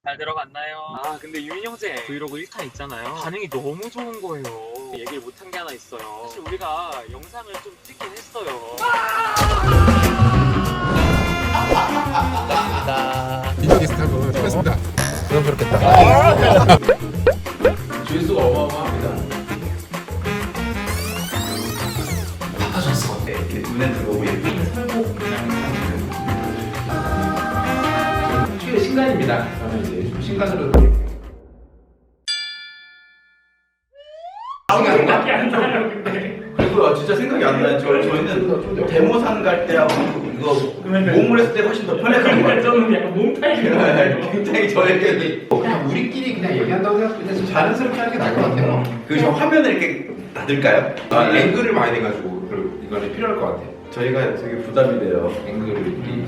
잘 들어갔나요? 아 근데 유민 형제 브이로그 1탄 있잖아요. 반응이 너무 좋은 거예요. 얘기를 못한 게 하나 있어요. 사실 우리가 영상을 좀 찍긴 했어요. 인터 게스트하고 수고했습니다. 부담스럽겠다. 조회수가 어마어마합니다. 네, 이렇게 눈에 들어오고 예쁜 선곡 최대 신간입니다. 저는 이제 좀 신간으로 생각이 안 나요. 그리고 진짜 생각이 안 나요. 저희는 데모산 갈 때하고 이거 몸을 했을 때 훨씬 더 편했던 것 같아요. 저는 약간 몸 타입이에요. 굉장히 저에게 그냥 우리끼리 그냥 얘기한다고 생각하는데 좀 자연스럽게 하는 게 나을 것 같아요. 저 화면을 이렇게 닫을까요? 앵글을 많이 내가지고 이거는 필요할 것 같아요. 저희가 되게 부담이 돼요. 앵글을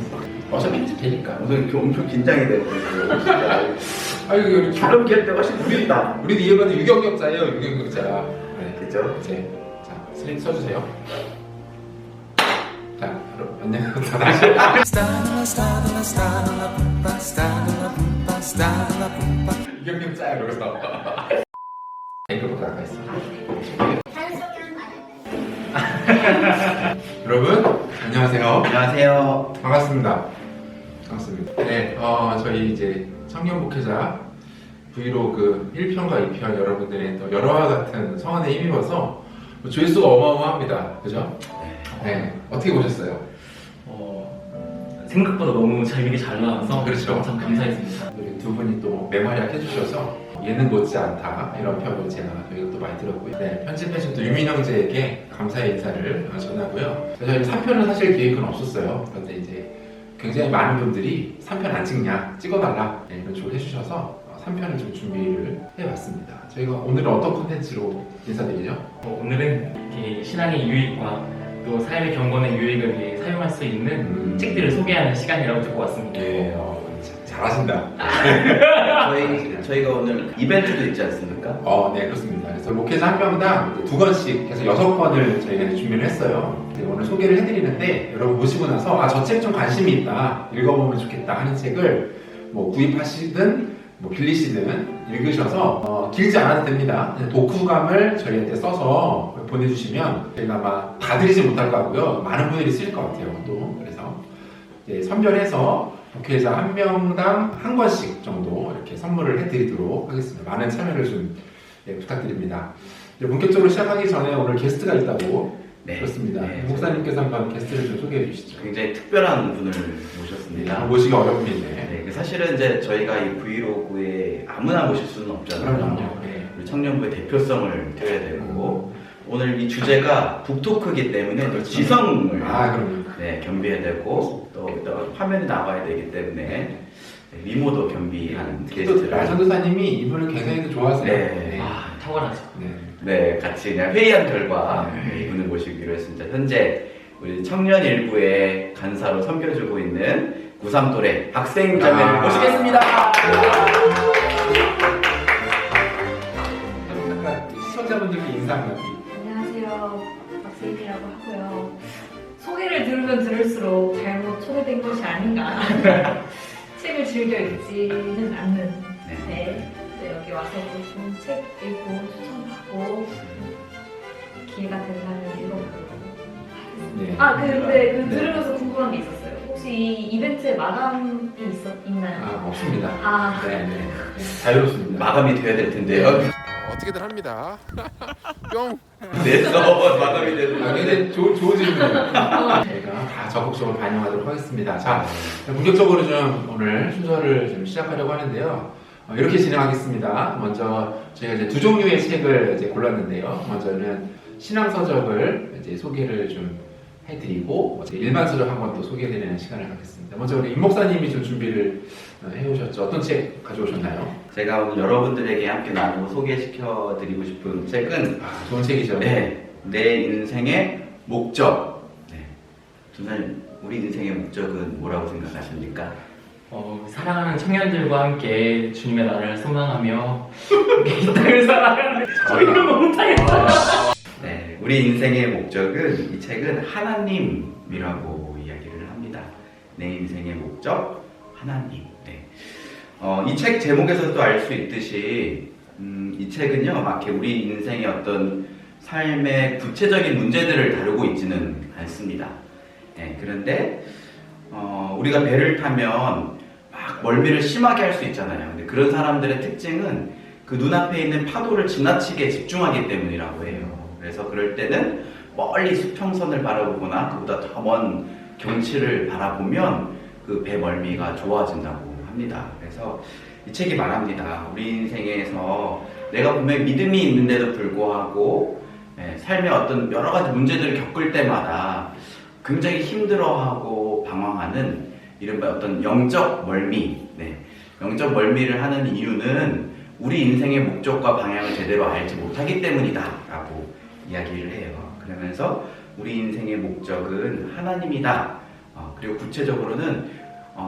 어차피 편집되니까. 우선 엄청 긴장이 되고 진짜. 아유 이거 줄넘기 할 때 훨씬 재밌다. 우리도 이해받는 유경력자예요. 유경력자. 네. 그죠? 이제 자 슬림 써주세요. 자 여러분 안녕. 다시. 유경력자 이러면서. 앵글부터 나가 있어. 여러분 안녕하세요. 안녕하세요. 반갑습니다. 반갑습니다. 네, 저희 이제 청년 목회자 브이로그 1편과 2편 여러분들의 또 열화와 같은 성원에 힘입어서 조회수가 어마어마합니다. 그죠? 네. 어떻게 보셨어요? 생각보다 너무 재밌게 잘 나와서 그렇죠. 참 감사했습니다. 우리 두 분이 또 맹활약 해주셔서 예능 못지 않다 이런 평을 저희가 또 많이 들었고요. 네, 편집해준 또 유민 형제에게 감사의 인사를 전하고요. 저희 3편은 사실 계획은 없었어요. 그런데 이제 굉장히 많은 분들이 3편 안 찍냐 찍어달라 네, 이런 조를 해주셔서 3편을 좀 준비를 해봤습니다. 저희가 오늘은 어떤 콘텐츠로 인사드리죠? 오늘은 이렇게 신앙의 유익과 또 삶의 경건의 유익을 위해 사용할 수 있는 책들을 소개하는 시간이라고 듣고 왔습니다. 네, 잘하신다. 저희가 오늘 이벤트도 있지 않습니까? 네, 그렇습니다. 그래서 목회자 한 명당 2권씩 해서 6권을 저희가 준비를 했어요. 오늘 소개를 해드리는데 여러분 보시고 나서 저 책 좀 관심이 있다, 읽어보면 좋겠다 하는 책을 뭐 구입하시든 뭐 빌리시든 읽으셔서 길지 않아도 됩니다. 그냥 독후감을 저희한테 써서 보내주시면 저희가 아마 다 드리지 못할 것 같고요. 많은 분들이 쓰실 것 같아요. 또 그래서 선별해서 목회자 한 명당 1권씩 정도 이렇게 선물을 해드리도록 하겠습니다. 많은 참여를 좀 부탁드립니다. 본격적으로 시작하기 전에 오늘 게스트가 있다고 들었습니다. 목사님께서 한번 게스트를 좀 소개해 주시죠. 굉장히 특별한 분을 모셨습니다. 모시기 어려운 분인데. 네, 사실은 이제 저희가 이 브이로그에 아무나 모실 수는 없잖아요. 그럼요. 네. 우리 청년부의 대표성을 띄워야 되고 오늘 이 주제가 북토크이기 때문에 또 지성을 그럼요. 겸비해야 되고 또 화면에 나와야 되기 때문에 미모도 겸비한 또 게스트를 라전도사님이 이분을 굉장히 좋아하세요. 네. 탁월하죠. 네, 같이 그냥 회의한 결과 이분을 모시기로 했습니다. 현재 우리 청년 일부의 간사로 섬겨주고 있는 93또래 박세임 자매를 모시겠습니다. 시청자분들께 인사 한마디. 안녕하세요. 박세임이라고 하고요. 소개를 들으면 들을수록 잘못 소개된 것이 아닌가. 책을 즐겨 읽지는 않는. 네, 여기 와서 좋은 책 읽고 추천받고 기회가 된다면 읽어보도록 하겠습니다. 네. 근데 들으면서 궁금한 게 있었어요. 혹시 이 이벤트에 마감이 있나요? 없습니다. 네. 자유롭습니다. 마감이 돼야 될 텐데요. 어떻게든 합니다. 뿅. 그래서 마감이 되는 굉장히 좋은 질문이에요. 저희가 다 적극적으로 반영하도록 하겠습니다. 자, 본격적으로 좀 오늘 순서를 좀 시작하려고 하는데요. 이렇게 진행하겠습니다. 먼저 저희가 이제 두 종류의 책을 이제 골랐는데요. 먼저는 신앙서적을 이제 소개를 좀 해드리고 일반 서적 한 권 또 소개해드리는 시간을 갖겠습니다. 먼저 우리 임 목사님이 좀 준비를 해오셨죠. 어떤 책 가져오셨나요? 제가 오늘 여러분들에게 함께 나누고 소개시켜드리고 싶은 책은 좋은 책이죠. 네, 내 인생의 목적. 네. 전사님, 우리 인생의 목적은 뭐라고 생각하십니까? 사랑하는 청년들과 함께 주님의 나라를 소망하며 이 땅을 살아가는 저희는 너무 못하겠어요. 네, 우리 인생의 목적은 이 책은 하나님이라고 이야기를 합니다. 내 인생의 목적 하나님. 네. 이 책 제목에서도 알 수 있듯이 이 책은요, 막 이렇게 우리 인생의 어떤 삶의 구체적인 문제들을 다루고 있지는 않습니다. 그런데 우리가 배를 타면 막 멀미를 심하게 할 수 있잖아요. 근데 그런 사람들의 특징은 그 눈앞에 있는 파도를 지나치게 집중하기 때문이라고 해요. 그래서 그럴 때는 멀리 수평선을 바라보거나 그보다 더 먼 경치를 바라보면 그 배 멀미가 좋아진다고 합니다. 그래서 이 책이 말합니다. 우리 인생에서 내가 분명히 믿음이 있는데도 불구하고 삶의 어떤 여러 가지 문제들을 겪을 때마다 굉장히 힘들어하고 방황하는 이른바 어떤 영적 멀미, 영적 멀미를 하는 이유는 우리 인생의 목적과 방향을 제대로 알지 못하기 때문이다 라고 이야기를 해요. 그러면서 우리 인생의 목적은 하나님이다. 그리고 구체적으로는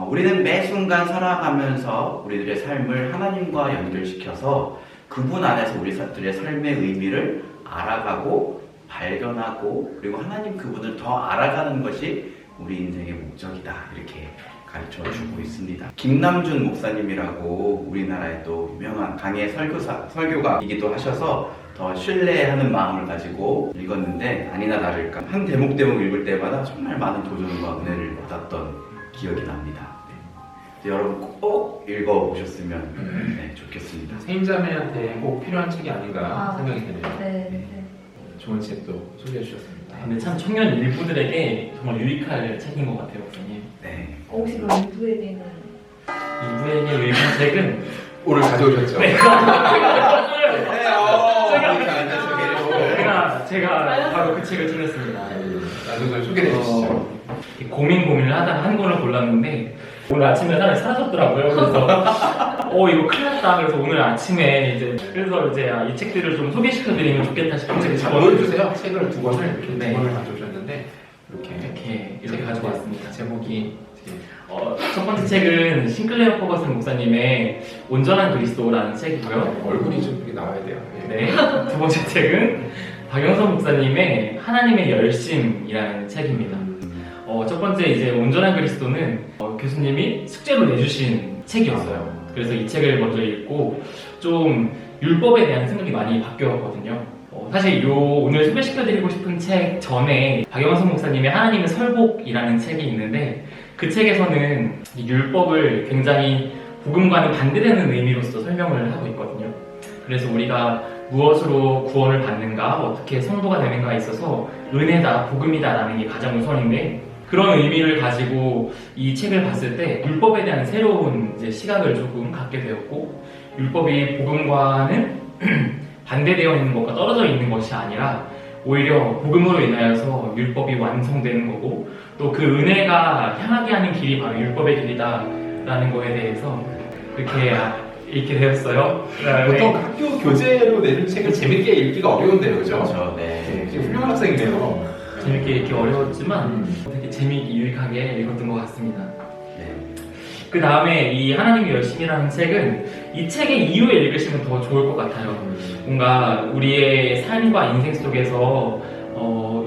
우리는 매 순간 살아가면서 우리들의 삶을 하나님과 연결시켜서 그분 안에서 우리들의 삶의 의미를 알아가고 발견하고 그리고 하나님 그분을 더 알아가는 것이 우리 인생의 목적이다. 이렇게 가르쳐주고 있습니다. 김남준 목사님이라고 우리나라의 또 유명한 강의 설교가이기도 하셔서 더 신뢰하는 마음을 가지고 읽었는데 아니나 다를까 한 대목 읽을 때마다 정말 많은 도전과 은혜를 받았던 기억이 납니다. 여러분 꼭 읽어보셨으면 좋겠습니다. 세임자매한테 꼭 필요한 책이 아닌가 생각이 드네요. 네. 좋은 책도 소개해 주셨습니다. 근데 참 청년 일부들에게 정말 유익할 책인 것 같아요, 목사님. 네. 혹시 그럼 일부에게는 일부에게 유익한 책은 오늘 가져오셨죠? 네, 제가 바로 그 책을 찾았습니다. 나중에 소개해 주시죠. 고민을 하다가 한 권을 골랐는데 오늘 아침에 사라졌더라고요. 그래서 이거 큰일 났다. 그래서 오늘 아침에 이제 이 책들을 좀 소개시켜드리면 좋겠다 싶은 책을 보여주세요. 책을 두 권을 이렇게 네. 두 권을 가져오셨는데 이렇게 가지고 왔습니다. 제목이 첫 번째 책은 싱클레어 퍼거슨 목사님의 온전한 그리스도라는 책이고요. 얼굴이 좀 이렇게 나와야 돼요. 네. 두 번째 책은 박영선 목사님의 하나님의 열심이라는 책입니다. 첫 번째 이제 온전한 그리스도는 교수님이 숙제로 내주신 책이었어요. 그래서 이 책을 먼저 읽고 좀 율법에 대한 생각이 많이 바뀌었거든요. 사실 오늘 소개시켜드리고 싶은 책 전에 박영선 목사님의 하나님의 설복이라는 책이 있는데 그 책에서는 이 율법을 굉장히 복음과는 반대되는 의미로서 설명을 하고 있거든요. 그래서 우리가 무엇으로 구원을 받는가, 어떻게 성도가 되는가에 있어서 은혜다, 복음이다라는 게 가장 우선인데 그런 의미를 가지고 이 책을 봤을 때 율법에 대한 새로운 이제 시각을 조금 갖게 되었고 율법이 복음과는 반대되어 있는 것과 떨어져 있는 것이 아니라 오히려 복음으로 인하여서 율법이 완성되는 거고 또 그 은혜가 향하게 하는 길이 바로 율법의 길이다라는 거에 대해서 그렇게 읽게 되었어요. 보통 학교 교재로 내준 책을 재밌게 읽기가 어려운데요, 그죠? 그렇죠. 네. 지금 훌륭한 학생이네요. 재밌게 읽기 어려웠지만 되게 재미있게 유익하게 읽었던 것 같습니다. 네. 그 다음에 이 하나님의 열심이라는 책은 이 책의 이후에 읽으시면 더 좋을 것 같아요. 뭔가 우리의 삶과 인생 속에서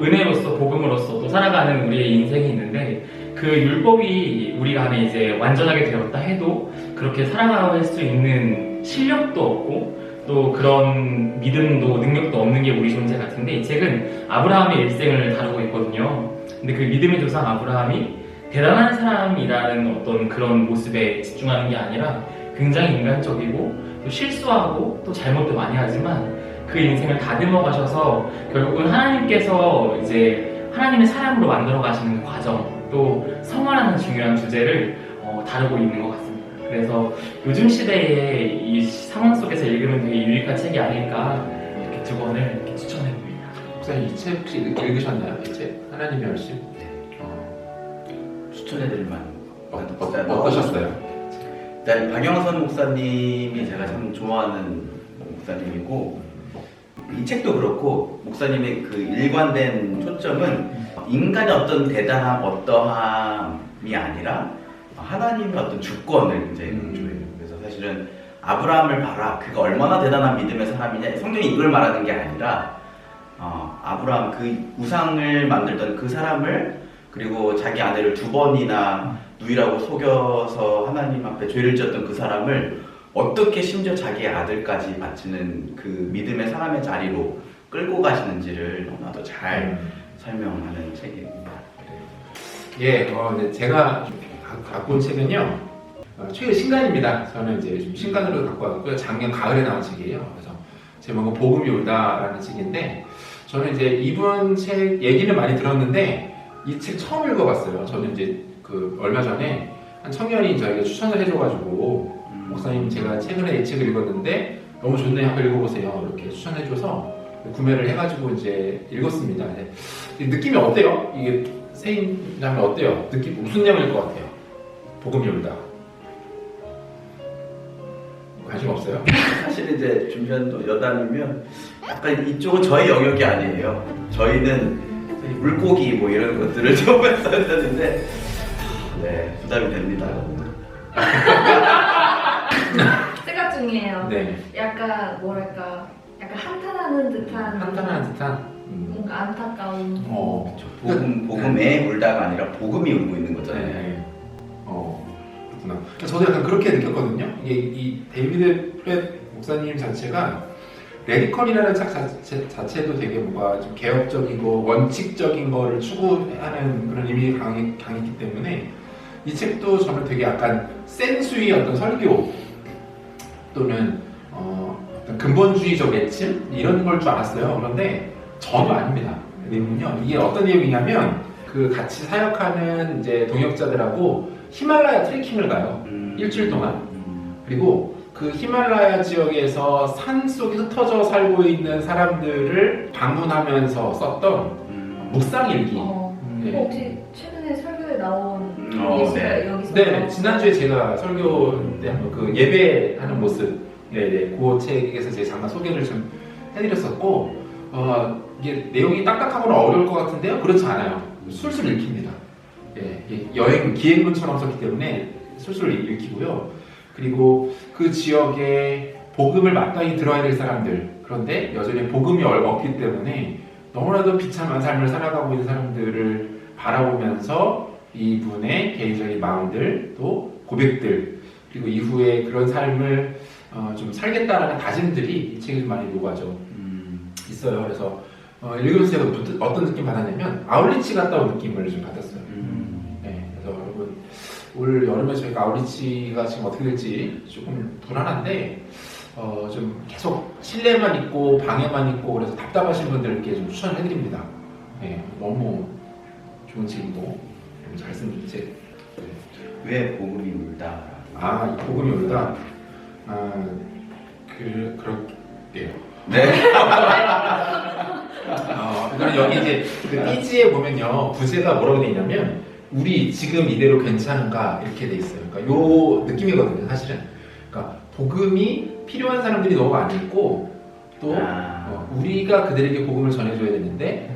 은혜로서 복음으로서 또 살아가는 우리의 인생이 있는데 그 율법이 우리가 안에 이제 완전하게 되었다 해도 그렇게 살아갈 수 있는 실력도 없고 또 그런 믿음도 능력도 없는 게 우리 존재 같은데 이 책은 아브라함의 일생을 다루고 있거든요. 근데 그 믿음의 조상 아브라함이 대단한 사람이라는 어떤 그런 모습에 집중하는 게 아니라 굉장히 인간적이고 또 실수하고 또 잘못도 많이 하지만 그 인생을 다듬어 가셔서 결국은 하나님께서 이제 하나님의 사람으로 만들어 가시는 과정 또 성화라는 중요한 주제를 다루고 있는 것 같습니다. 그래서 요즘 시대에 이 상황 속에서 읽으면 되게 유익한 책이 아닐까 이렇게 두 권을 이렇게 추천해 봅니다. 목사님 이 책 혹시 읽으셨나요? 이 책? 하나님의 열심? 추천해드릴 만한 어떠셨어요? 일단 박영선 목사님이 제가 참 좋아하는 목사님이고 이 책도 그렇고 목사님의 그 일관된 초점은 인간의 어떤 대단함, 어떠함이 아니라 하나님의 어떤 주권을 이제 강조해요. 그래서 사실은 아브라함을 봐라, 그가 얼마나 대단한 믿음의 사람이냐, 성경이 이걸 말하는 게 아니라 아브라함 그 우상을 만들던 그 사람을 그리고 자기 아내를 2번이나 누이라고 속여서 하나님 앞에 죄를 지었던 그 사람을 어떻게 심지어 자기의 아들까지 바치는 그 믿음의 사람의 자리로 끌고 가시는지를 너무나도 잘 설명하는 책입니다. 예, 이제 제가 갖고 온 책은요, 최근 신간입니다. 저는 이제 좀 신간으로 갖고 왔고요. 작년 가을에 나온 책이에요. 그래서 제목은 복음이 울다라는 책인데, 저는 이제 이분 책 얘기는 많이 들었는데 이 책 처음 읽어봤어요. 저는 이제 그 얼마 전에 한 청년이 저에게 추천을 해줘가지고 목사님 제가 최근에 이 책을 읽었는데 너무 좋네요. 한번 읽어보세요. 이렇게 추천해줘서 구매를 해가지고 이제 읽었습니다. 느낌이 어때요? 이게 세인자면 어때요? 느낌 무슨 내용일 것 같아요? 복음이 울다. 관심 없어요? 사실 이제 준비한 여담이면 약간 이쪽은 저희 영역이 아니에요. 저희는 물고기 뭐 이런 것들을 좀 했었는데 네, 부담이 됩니다. 생각 중이에요. 네. 약간 뭐랄까, 약간 한탄하는 듯한 한탄하는 듯한. 뭔가 안타까운. 복음에 울다가 아니라 복음이 울고 있는 거잖아요. 네. 그렇구나. 저도 약간 그렇게 느꼈거든요. 이게 이 데이비드 프렛 목사님 자체가 레디컬이라는 책 자체도 되게 뭔가 좀 개혁적이고 원칙적인 거를 추구하는 그런 의미가 강했기 때문에 이 책도 저는 되게 약간 센수의 어떤 설교 또는 어떤 근본주의적 외침 이런 걸 줄 알았어요. 그런데 전혀 아닙니다. 내용은요. 이게 어떤 내용이냐면 그 같이 사역하는 이제 동역자들하고 히말라야 트레킹을 가요. 일주일 동안. 그리고 그 히말라야 지역에서 산 속에 흩어져 살고 있는 사람들을 방문하면서 썼던 묵상일기. 네. 혹시 최근에 설교에 나온 네. 예시가 여기서? 네, 지난주에 제가 설교 때 한번 그 예배하는 모습, 네네, 그 책에서 제가 잠깐 소개를 좀 해드렸었고, 이게 내용이 딱딱하거나 어려울 것 같은데요? 그렇지 않아요. 술술 읽힙니다. 예, 여행, 기행문처럼 썼기 때문에 술술 읽히고요. 그리고 그 지역에 복음을 마땅히 들어야 될 사람들, 그런데 여전히 복음이 없기 때문에 너무나도 비참한 삶을 살아가고 있는 사람들을 바라보면서 이분의 개인적인 마음들, 또 고백들, 그리고 이후에 그런 삶을 좀 살겠다라는 다짐들이 이 책에 좀 많이 녹아져 있어요. 그래서 읽으면서 제가 어떤 느낌 받았냐면 아울리치 갔다 온 느낌을 좀 받았어요. 네, 그래서 여러분 올 여름에 저희가 아울리치가 지금 어떻게 될지 조금 불안한데 좀 계속 실내만 있고 방에만 있고 그래서 답답하신 분들께 좀 추천을 해드립니다. 네, 너무 좋은 책이고 잘 쓴 책. 왜 복음이 울다? 이 복음이 울다. 그럴게요. 네. 그러니까 여기 이제 그 띠지에 보면요 부제가 뭐라고 돼 있냐면 우리 지금 이대로 괜찮은가 이렇게 돼 있어요. 그러니까 요 느낌이거든요, 사실은. 그러니까 복음이 필요한 사람들이 너무 많이 있고 또 우리가 그들에게 복음을 전해줘야 되는데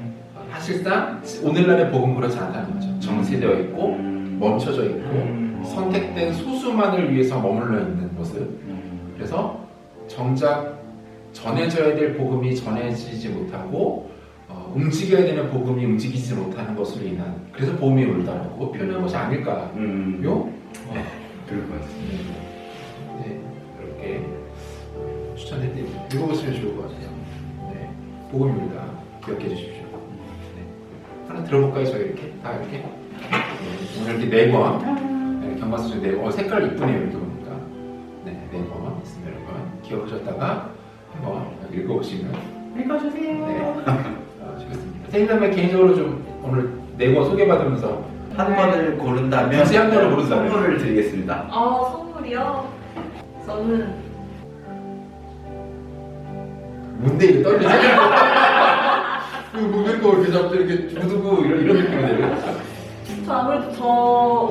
사실상 오늘날의 복음은 그렇지 않다는 거죠. 정체되어 있고 멈춰져 있고 선택된 소수만을 위해서 머물러 있는 모습. 그래서 정작 전해져야 될 복음이 전해지지 못하고 움직여야 되는 복음이 움직이지 못하는 것으로 인한 그래서 복음이 울다라고 표현한 것이 아닐까요? 그럴 것 같습니다. 네, 이렇게 추천해드립니다. 읽어보시면 좋을 것 같아요. 네, 복음이 울다 기억해 주십시오. 네. 하나 들어볼까요? 저희 이렇게 다 이렇게 오늘 이렇게 4권 경과서 중 4권 색깔 이쁘네요. 이렇게 보니까 4권 있습니다. 여러분 기억하셨다가 한번 읽어보시면 읽어주세요. 네. 좋습니다. 세인자매 개인적으로 좀 오늘 4권 소개받으면서 한 권을 고른다면 굳이 한 권을 고른다면 선물을 드리겠습니다. 선물이요? 저는 뭔데 이게 떨리지? 왜 이렇게 잡고 이렇게 두두고 이런 느낌이네요. 저 아무래도 저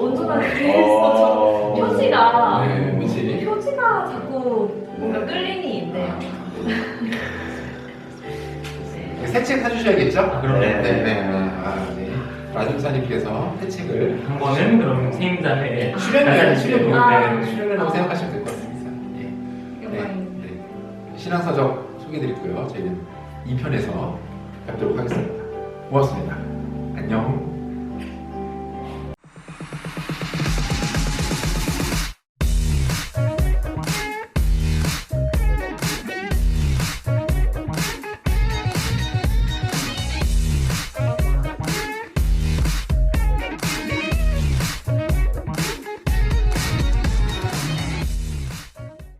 온전하게 위해서 표지가 네, 그치. 표지가 자꾸 뭔가 끌림이 있네요. 새 책 사주셔야겠죠? 그러면 네. 네. 라준사님께서 새 책을 한 번은 그럼 세임자의 출연이라고 생각하시면 될 것 같습니다. 영광입니다. 신앙서적 소개드리고요. 저희는 2편에서 뵙도록 하겠습니다. 고맙습니다. 안녕.